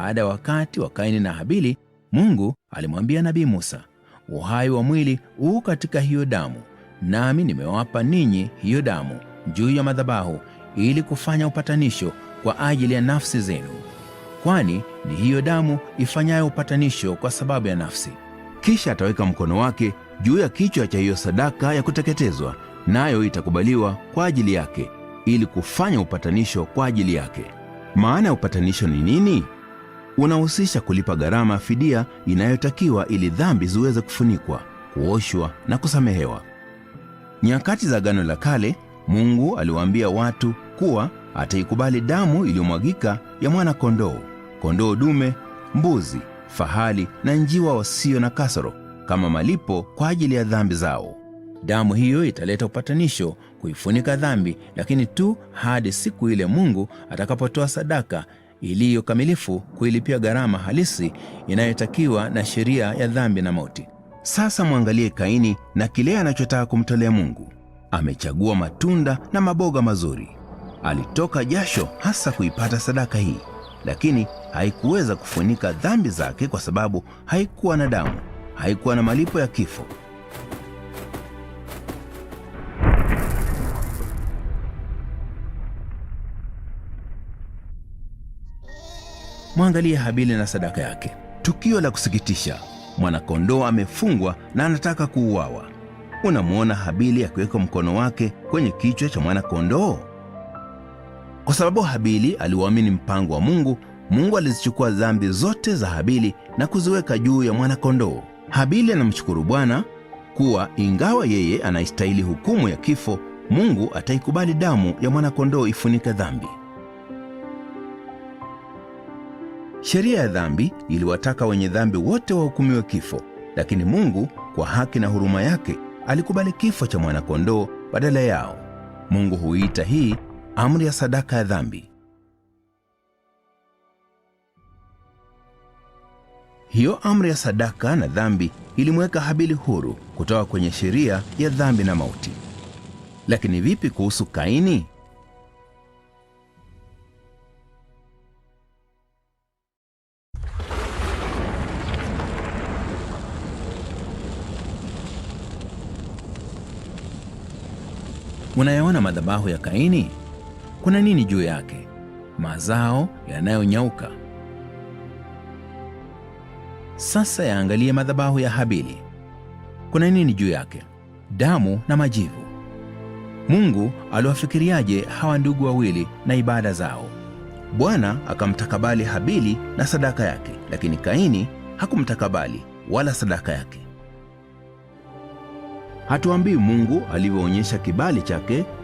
baada ya wakati wa Kaini na Habili, Mungu alimwambia Nabii Musa, uhai wa mwili huu katika hiyo damu, nami nimewapa ninyi hiyo damu juu ya madhabahu ili kufanya upatanisho kwa ajili ya nafsi zenu, kwani ni hiyo damu ifanyayo upatanisho kwa sababu ya nafsi. Kisha ataweka mkono wake juu ya kichwa cha hiyo sadaka ya kuteketezwa, nayo itakubaliwa kwa ajili yake ili kufanya upatanisho kwa ajili yake. Maana ya upatanisho ni nini? Unahusisha kulipa gharama fidia inayotakiwa ili dhambi ziweze kufunikwa, kuoshwa na kusamehewa. Nyakati za Agano la Kale, Mungu aliwaambia watu kuwa ataikubali damu iliyomwagika ya mwana kondoo, kondoo dume, mbuzi, fahali na njiwa wasio na kasoro kama malipo kwa ajili ya dhambi zao. Damu hiyo italeta upatanisho kuifunika dhambi, lakini tu hadi siku ile Mungu atakapotoa sadaka iliyo kamilifu kuilipia gharama halisi inayotakiwa na sheria ya dhambi na mauti. Sasa mwangalie Kaini na kile anachotaka kumtolea Mungu. Amechagua matunda na maboga mazuri. Alitoka jasho hasa kuipata sadaka hii, lakini haikuweza kufunika dhambi zake kwa sababu haikuwa na damu, haikuwa na malipo ya kifo. Mwangalie Habili na sadaka yake. Tukio la kusikitisha. Mwana-kondoo amefungwa na anataka kuuawa. Unamwona Habili akiweka mkono wake kwenye kichwa cha mwana-kondoo. Kwa sababu Habili aliuamini mpango wa Mungu, Mungu alizichukua dhambi zote za Habili na kuziweka juu ya mwana-kondoo. Habili anamshukuru Bwana kuwa ingawa yeye anaistahili hukumu ya kifo, Mungu ataikubali damu ya mwana-kondoo ifunike dhambi. Sheria ya dhambi iliwataka wenye dhambi wote wahukumiwe kifo, lakini Mungu kwa haki na huruma yake alikubali kifo cha mwana-kondoo badala yao. Mungu huita hii amri ya sadaka ya dhambi. Hiyo amri ya sadaka na dhambi ilimweka Habili huru kutoka kwenye sheria ya dhambi na mauti. Lakini vipi kuhusu Kaini? Unayaona madhabahu ya Kaini? Kuna nini juu yake? Mazao yanayonyauka. Sasa yaangalie madhabahu ya Habili. Kuna nini juu yake? Damu na majivu. Mungu aliwafikiriaje hawa ndugu wawili na ibada zao? Bwana akamtakabali Habili na sadaka yake, lakini Kaini hakumtakabali wala sadaka yake. Hatuambii Mungu alivyoonyesha kibali chake kwa